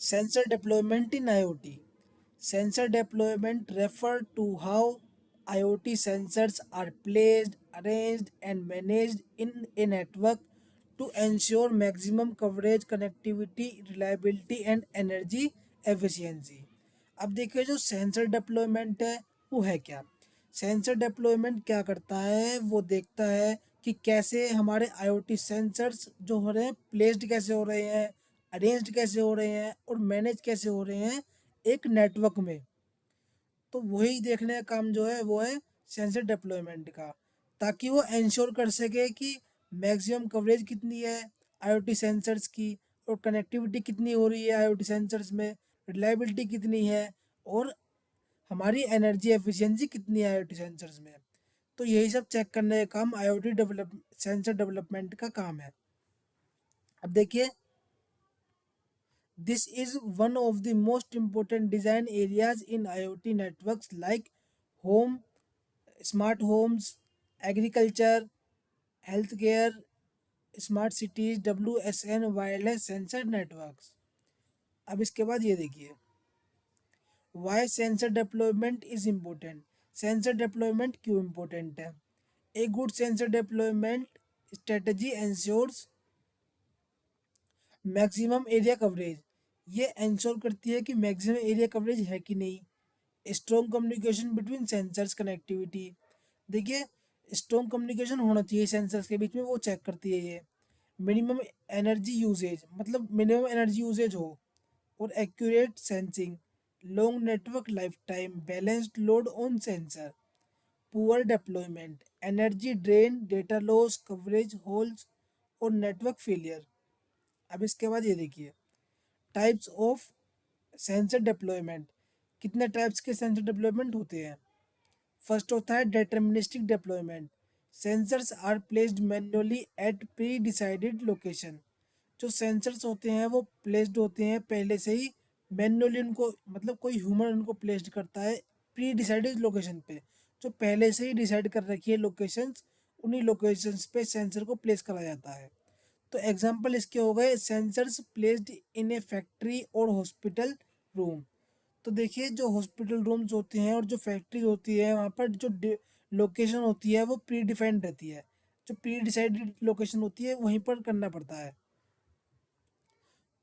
Sensor deployment in IoT. Sensor deployment refer to how IoT sensors are placed, arranged, and managed in a network to ensure maximum coverage, connectivity, reliability, and energy efficiency. अब देखिए जो sensor deployment है वो है क्या। Sensor deployment क्या करता है, वो देखता है कि कैसे हमारे आईओटी सेंसर्स जो हो रहे हैं प्लेस्ड कैसे हो रहे हैं, अरेंज्ड कैसे हो रहे हैं और मैनेज कैसे हो रहे हैं एक नेटवर्क में। तो वही देखने का काम जो है वो है सेंसर डिप्लॉयमेंट का, ताकि वो इंश्योर कर सके कि मैक्सिमम कवरेज कितनी है आईओटी सेंसर्स की, और कनेक्टिविटी कितनी हो रही है आईओटी सेंसर्स में, रिलायबिलिटी कितनी है, और हमारी एनर्जी एफिशिएंसी कितनी है आईओटी सेंसर्स में। तो यही सब चेक करने का काम आईओटी डेवलप सेंसर डेवलपमेंट का काम है। अब देखिए, this is one of the most important design areas in IoT networks like home, smart homes, agriculture, healthcare, smart cities, WSN, wireless sensor networks. अब इसके बाद ये देखिए, why sensor deployment is important. Sensor deployment क्यों important है। A good sensor deployment strategy ensures maximum area coverage. ये ensure करती है कि मैक्सिमम एरिया कवरेज है कि नहीं। Strong communication between sensors connectivity. देखिए, स्ट्रॉन्ग कम्युनिकेशन होना चाहिए सेंसर्स के बीच में, वो चेक करती है ये। मिनिमम एनर्जी यूजेज, मतलब मिनिमम एनर्जी यूजेज हो, और accurate sensing, long network life time, balanced load on sensor, poor deployment, energy drain, data loss, coverage holes और नेटवर्क फेलियर। अब इसके बाद ये देखिए, टाइप्स ऑफ सेंसर डिप्लॉयमेंट। कितने टाइप्स के सेंसर डिप्लॉयमेंट होते हैं। फर्स्ट होता है deterministic deployment. Sensors are placed manually at pre decided location. जो सेंसर्स होते हैं वो प्लेस्ड होते हैं पहले से ही मैन्युअली, उनको मतलब कोई ह्यूमन उनको प्लेस्ड करता है प्री डिसाइडेड लोकेशन पे, जो पहले से ही डिसाइड कर रखी है लोकेशंस, उन्हीं लोकेशंस पे सेंसर को प्लेस करा जाता है। तो एग्जांपल इसके हो गए sensors placed in A factory और हॉस्पिटल रूम। तो देखिए, जो हॉस्पिटल रूम्स होते हैं और जो फैक्ट्रीज होती है वहाँ पर जो लोकेशन होती है वो प्री डिफाइंड रहती है। जो प्री डिसाइडेड लोकेशन होती है वहीं पर करना पड़ता है।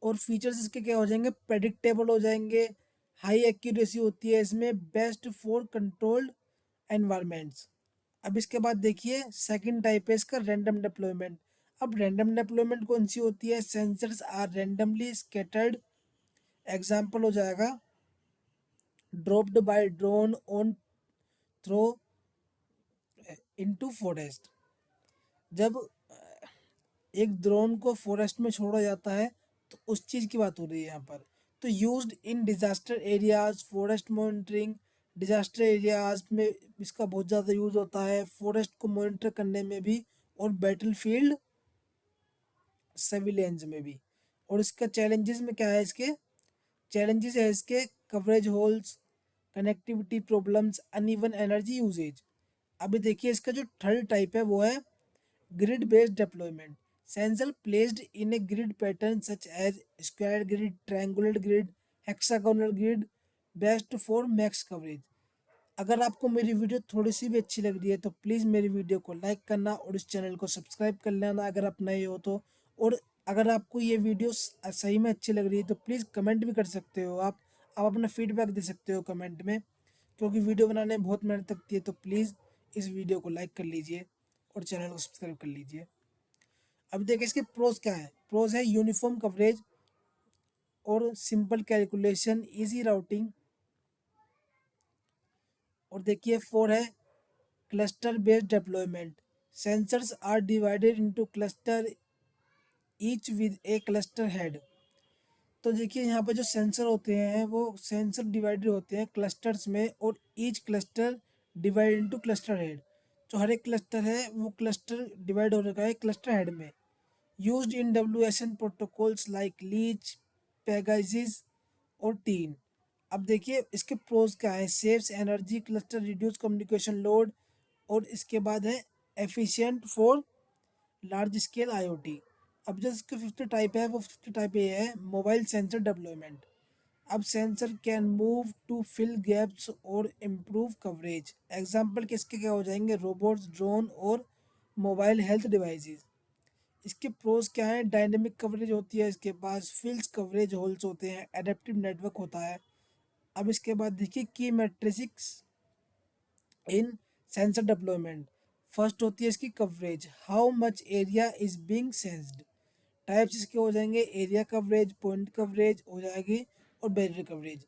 और फीचर्स इसके क्या हो जाएंगे, प्रेडिक्टेबल हो जाएंगे, हाई एक्यूरेसी होती है इसमें, बेस्ट फॉर कंट्रोल्ड एनवायरमेंट्स। अब इसके बाद देखिए सेकंड टाइप है इसका रैंडम डिप्लॉयमेंट। अब रैंडम डिप्लॉयमेंट कौन सी होती है, sensors are randomly scattered. Example हो जाएगा dropped by drone on throw into forest. जब एक ड्रोन को फॉरेस्ट में छोड़ा जाता है तो उस चीज़ की बात हो रही है यहाँ पर। तो used in disaster areas, forest monitoring. Disaster areas में इसका बहुत ज़्यादा यूज़ होता है, फॉरेस्ट को मॉनिटर करने में भी, और बैटलफील्ड सर्विलेंस में भी। और इसका चैलेंजेस में क्या है, इसके चैलेंजेस है इसके coverage holes, connectivity problems, uneven energy usage. अभी देखिए इसका जो थर्ड टाइप है वो है grid based deployment. Sensor placed in a grid pattern such as square grid, triangular grid, hexagonal grid, best for max coverage. अगर आपको मेरी वीडियो थोड़ी सी भी अच्छी लग रही है तो प्लीज़ मेरी वीडियो को लाइक करना और इस चैनल को सब्सक्राइब कर लेना अगर आप नए हो तो। और अगर आपको ये वीडियो सही में अच्छी लग रही है तो प्लीज़ कमेंट भी कर सकते हो आप अपना फीडबैक दे सकते हो कमेंट में, क्योंकि वीडियो बनाने में बहुत मेहनत लगती है। तो प्लीज़ इस वीडियो को लाइक कर लीजिए और चैनल को सब्सक्राइब कर लीजिए। अब देखिए इसके प्रोज क्या है। प्रोज है यूनिफॉर्म कवरेज और सिंपल कैलकुलेशन, इजी राउटिंग। और देखिए फोर है cluster based deployment. Sensors are divided into cluster each with a cluster head. तो देखिए यहाँ पर जो सेंसर होते हैं वो सेंसर डिवाइडेड होते हैं क्लस्टर्स में, और each cluster divide into cluster head. जो हर एक क्लस्टर है वो क्लस्टर डिवाइड हो रखा है क्लस्टर हेड में। Used in WSN protocols like LEACH, PEGASIS और टीन। अब देखिए इसके प्रोज क्या है, saves energy, cluster reduce communication load, और इसके बाद है efficient for large scale IoT. अब जो इसके फिफ्थ टाइप है वो फिफ्थ टाइप ये है मोबाइल सेंसर डेवलपमेंट। अब sensor can move to fill gaps और इम्प्रूव कवरेज। एग्जाम्पल किसके क्या हो जाएंगे, रोबोट्स, ड्रोन और मोबाइल हेल्थ डिवाइसेस। इसके प्रोज क्या हैं, डायनेमिक कवरेज होती है इसके पास, फिल्स कवरेज होल्स होते हैं, एडेप्टिव नेटवर्क होता है। अब इसके बाद देखिए की मैट्रिक्स इन सेंसर डिप्लॉयमेंट। फर्स्ट होती है इसकी coverage, how much area is being sensed. Types इसके हो जाएंगे एरिया कवरेज, पॉइंट कवरेज हो जाएगी और बैरियर कवरेज।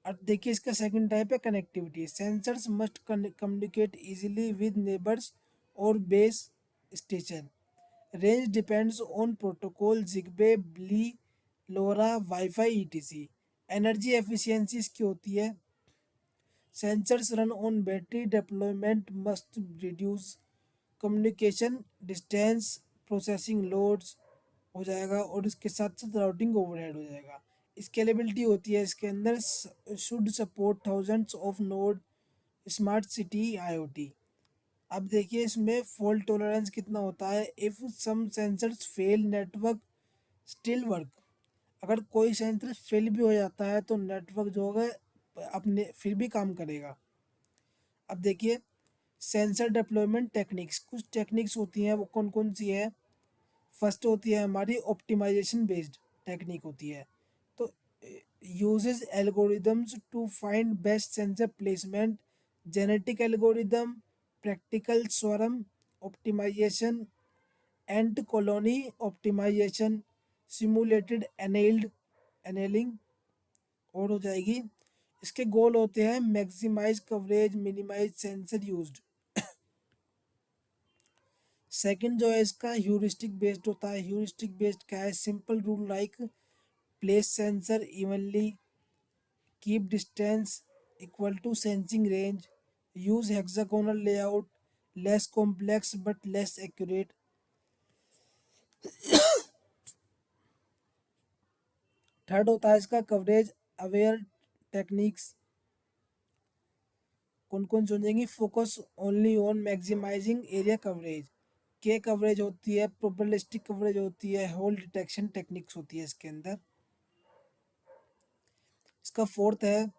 अब देखिए इसका सेकंड टाइप है connectivity, sensors must communicate easily with neighbours और base station. Range depends on protocol, Zigbee, BLE, LoRa, WiFi etc. Energy efficiency इसकी होती है, sensors run on battery, deployment must reduce communication distance, processing loads हो जाएगा और इसके साथ साथ राउटिंग ओवरहेड हो जाएगा। स्केलेबिलिटी होती है इसके अंदर, should support thousands of node, smart city IoT. अब देखिए इसमें फॉल्ट टॉलरेंस कितना होता है, if some sensors fail network still work. अगर कोई सेंसर फेल भी हो जाता है तो नेटवर्क जो होगा अपने फिर भी काम करेगा। अब देखिए सेंसर डिप्लॉयमेंट टेक्निक्स, कुछ टेक्निक्स होती हैं वो कौन कौन सी है। फर्स्ट होती है हमारी ऑप्टिमाइजेशन बेस्ड टेक्निक होती है, तो uses algorithms to find best sensor placement, genetic algorithm, practical swarm optimisation, ant colony optimisation, simulated annealing और हो जाएगी। इसके गोल होते हैं maximise coverage, minimise sensor used. Second जो है इसका ह्यूरिस्टिक बेस्ड होता है। ह्यूरिस्टिक बेस्ड क्या है, simple rule like place sensor evenly, keep distance equal to sensing range, use hexagonal layout, less complex but less accurate. Third होता है इसका कवरेज अवेयर टेक्निक्स, कौन कौन सी हो जाएंगी, focus only on maximising area coverage, K coverage होती है, प्रोबेबिलिस्टिक कवरेज होती है, होल डिटेक्शन टेक्निक्स होती है इसके अंदर। इसका फोर्थ है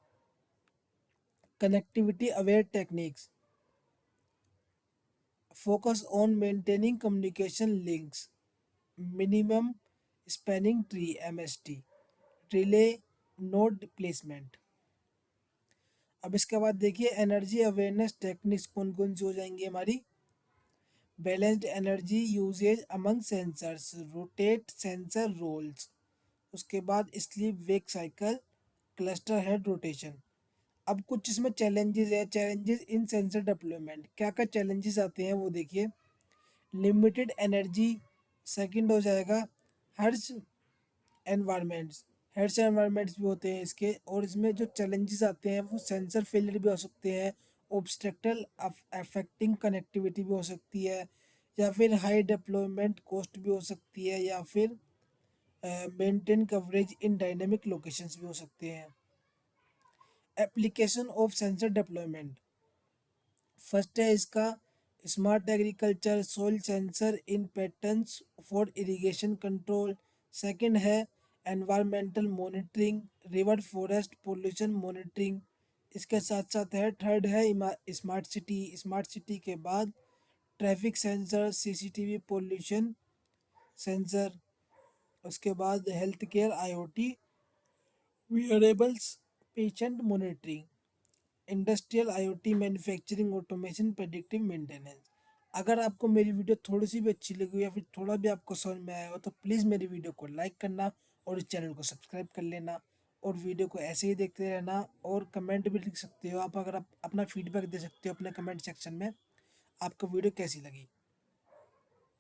connectivity aware techniques, focus on maintaining communication links, minimum spanning tree MST, relay node placement. अब इसके बाद देखिए एनर्जी अवेयरनेस टेक्निक्स कौन कौन सी हो जाएंगी हमारी, balanced energy usage among sensors, rotate sensor roles, उसके बाद sleep wake cycle, cluster head rotation. अब कुछ इसमें चैलेंजेस है, चैलेंजेस इन सेंसर डेवलपमेंट, क्या क्या चैलेंजेस आते हैं वो देखिए। लिमिटेड एनर्जी, सेकंड हो जाएगा हर्श एनवायरनमेंट्स, हर्श एनवायरनमेंट्स भी होते हैं इसके, और इसमें जो चैलेंजेस आते हैं वो सेंसर फेलियर भी हो सकते हैं, ऑब्स्ट्रक्टल अफेक्टिंग कनेक्टिविटी भी हो सकती है, या फिर हाई डिप्लॉयमेंट कॉस्ट भी हो सकती है, या फिर maintain coverage in dynamic locations भी हो सकते हैं। Application of sensor deployment, first है इसका smart agriculture, soil sensor in patterns for irrigation control. Second है environmental monitoring, river forest pollution monitoring. इसके साथ साथ है थर्ड है स्मार्ट सिटी, स्मार्ट सिटी के बाद traffic sensor, CCTV pollution sensor, उसके बाद health care IoT, wearables, patient monitoring, industrial IoT, manufacturing automation, predictive maintenance. अगर आपको मेरी वीडियो थोड़ी सी भी अच्छी लगी हो या फिर थोड़ा भी आपको समझ में आया हो तो प्लीज़ मेरी वीडियो को लाइक करना और इस चैनल को सब्सक्राइब कर लेना, और वीडियो को ऐसे ही देखते रहना। और कमेंट भी लिख सकते हो आप, अगर आप अपना फीडबैक दे सकते हो अपने कमेंट सेक्शन में, आपको वीडियो कैसी लगी।